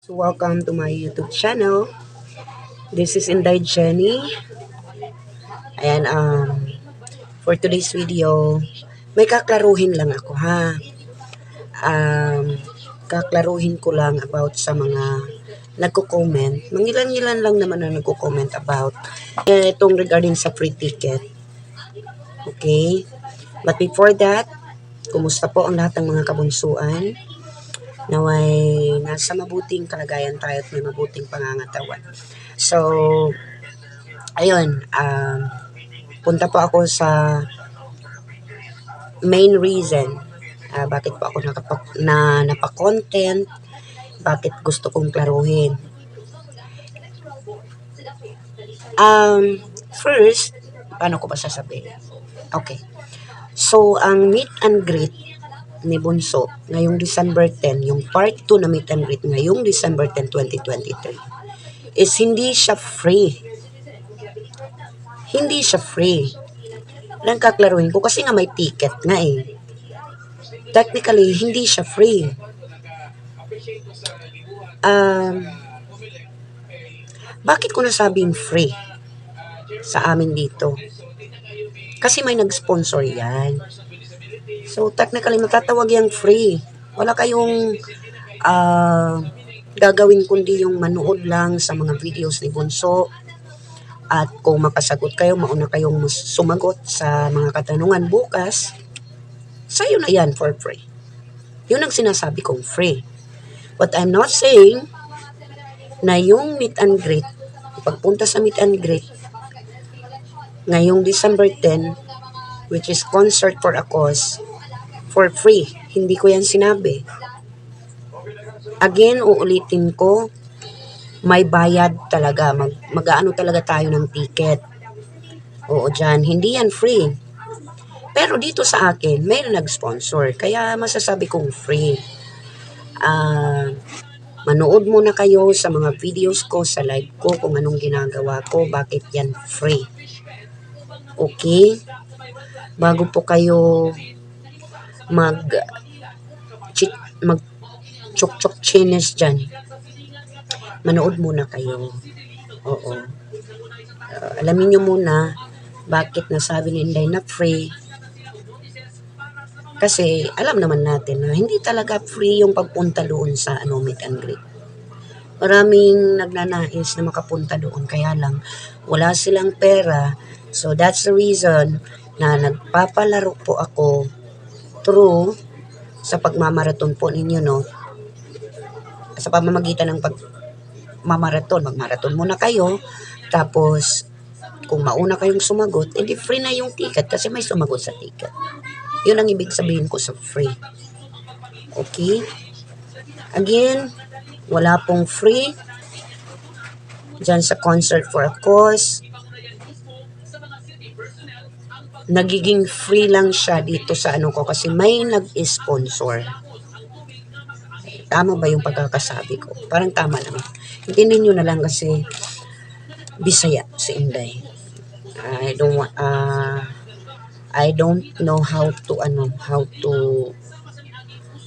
So welcome to my YouTube channel. This is Inday Jenny. And for today's video, may kaklaruhin lang ako ha. Um, Kaklaruhin ko lang about sa mga nagko-comment. Mangilan-ilan lang naman na nagko-comment about itong regarding sa free ticket. Okay? But before that, kumusta po ang lahat ng mga kabunsuan? Naway nasa mabuting kalagayan tayo at may mabuting pangangatawan. So, ayun, punta po ako sa main reason bakit po ako napa-content, bakit gusto kong klaruhin. First, paano ko ba sasabihin? Okay. So, ang meet and greet ni Bunso ngayong December 10, yung part 2 na meet and greet ngayong December 10, 2023, is hindi siya free. Hindi siya free. Lang kaklaruhin ko kasi nga may ticket nga eh. Technically, hindi siya free. Bakit ko nasabing free sa amin dito? Kasi may nag-sponsor yan. So, technically, matatawag yung free. Wala kayong gagawin kundi yung manood lang sa mga videos ni Bunso. At kung makasagot kayo, mauna kayong sumagot sa mga katanungan bukas, sa'yo na yan for free. Yun ang sinasabi kong free. But I'm not saying na yung meet and greet, pagpunta sa meet and greet, ngayong December 10, which is concert for a cause, for free. Hindi ko yan sinabi. Again, uulitin ko, may bayad talaga. Mag-aano talaga tayo ng ticket. Oo, dyan. Hindi yan free. Pero dito sa akin, may nag-sponsor. Kaya masasabi kong free. Manood muna kayo sa mga videos ko, sa live ko, kung anong ginagawa ko, bakit yan free. Okay? Bago po kayo mag-chok-chok chines dyan, manood muna kayo. Oo. Alamin nyo muna bakit nasabi ni Inday na free. Kasi alam naman natin na hindi talaga free yung pagpunta doon sa meet and greet. Maraming nagnanais na makapunta doon, kaya lang wala silang pera. So that's the reason na nagpapalaro po ako through sa pagmamaraton po ninyo, no? Sa pamamagitan ng magmaraton muna kayo. Tapos kung mauna kayong sumagot, edi free na yung ticket kasi may sumagot sa ticket. Yun ang ibig sabihin ko sa free. Okay? Again, wala pong free dyan sa concert for a cause. Nagiging free lang siya dito sa ko kasi may nag-sponsor. Tama ba yung pagkakasabi ko? Parang tama naman. Intindihin nyo na lang kasi Bisaya si Inday. I don't know how to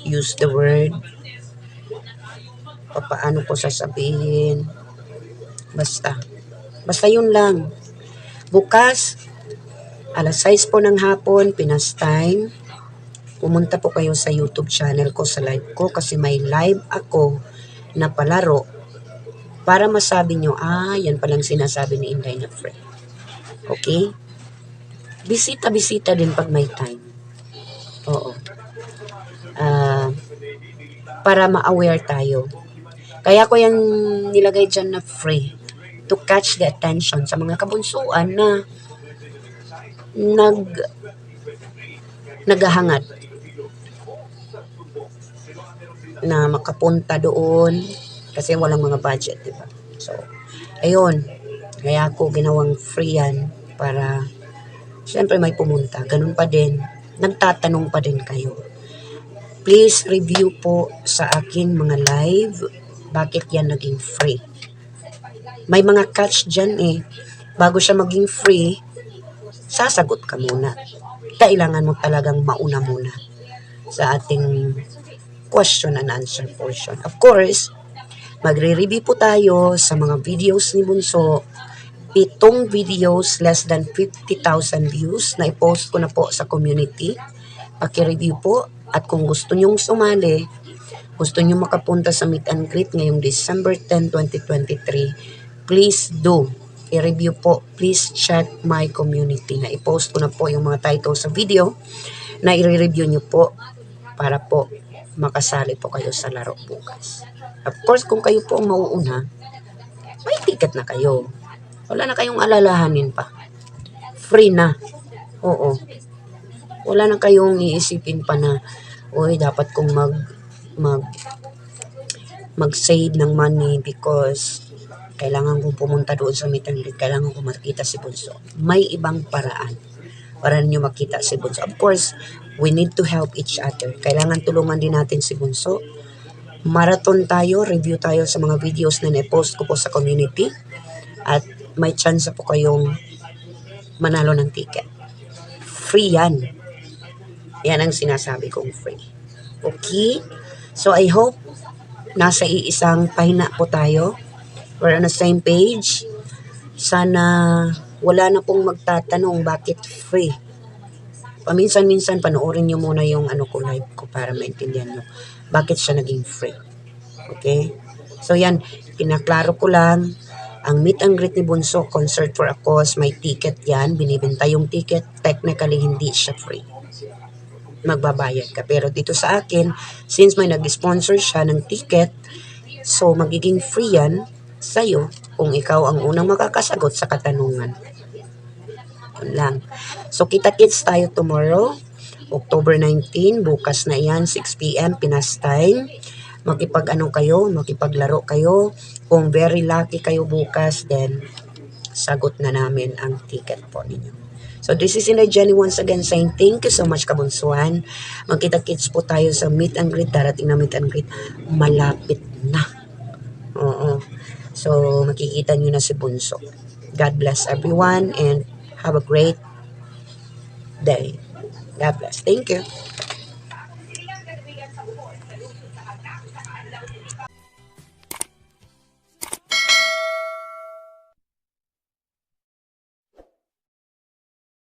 use the word. Paano ko sasabihin? Basta yun lang. Bukas, alas 6 po ng hapon, Pinas time, pumunta po kayo sa YouTube channel ko, sa live ko, kasi may live ako na palaro para masabi nyo, yan palang sinasabi ni Inday na free. Okay? Bisita-bisita din pag may time. Oo. Para ma-aware tayo. Kaya ko yung nilagay dyan na free to catch the attention sa mga kabunsuan na naghahangad na makapunta doon kasi walang mga budget, diba? So, ayun. Kaya ako ginawang free yan para siyempre may pumunta. Ganun pa din. Nagtatanong pa din kayo. Please review po sa aking mga live. Bakit yan naging free? May mga catch dyan eh. Bago siya maging free, sasagot ka muna. Kailangan mo talagang mauna muna sa ating question and answer portion. Of course, Magre-review po tayo sa mga videos ni Bunso. 7 videos, less than 50,000 views na i-post ko na po sa community. Paki-review po. At kung gusto nyong sumali, gusto nyong makapunta sa meet and greet ngayong December 10, 2023, please do. I-review po. Please check my community na i-post ko na po yung mga title sa video na i-review nyo po para po makasali po kayo sa laro bukas. Of course, kung kayo po ang mauuna, may ticket na kayo. Wala na kayong alalahanin pa. Free na. Oo. Wala na kayong iisipin pa na, uy, dapat kong mag-save ng money because kailangan kong pumunta doon sa meet and greet, kailangan kong makita si Bunso. May ibang paraan para ninyo makita si Bunso. Of course, we need to help each other. Kailangan tulungan din natin si Bunso. Marathon tayo, review tayo sa mga videos na na-post ko po sa community at may chance po kayong manalo ng ticket. Free yan. Yan ang sinasabi kong free. Okay? So I hope nasa iisang pahina po tayo. We're on the same page. Sana wala na pong magtatanong bakit free. Paminsan-minsan panoorin nyo muna yung live ko para maintindihan nyo bakit siya naging free. Okay? So yan, pinaklaro ko lang. Ang meet and greet ni Bunso, concert for a cause, may ticket yan. Binibenta yung ticket. Technically, hindi siya free. Magbabayad ka. Pero dito sa akin, since may nag-sponsor siya ng ticket, so magiging free yan sa'yo kung ikaw ang unang makakasagot sa katanungan. Yun lang. So kita-kits tayo tomorrow, October 19, bukas na yan, 6 p.m. Pinas time. Makipaglaro kayo. Kung very lucky kayo bukas, then sagot na namin ang ticket po ninyo. So this is Inday Jenny once again saying thank you so much kabunsuan. Magkita-kits po tayo sa meet and greet. Darating na meet and greet. Malapit na. Oo. So makikita nyo na si Bunso. God bless everyone and have a great day. God bless. Thank you.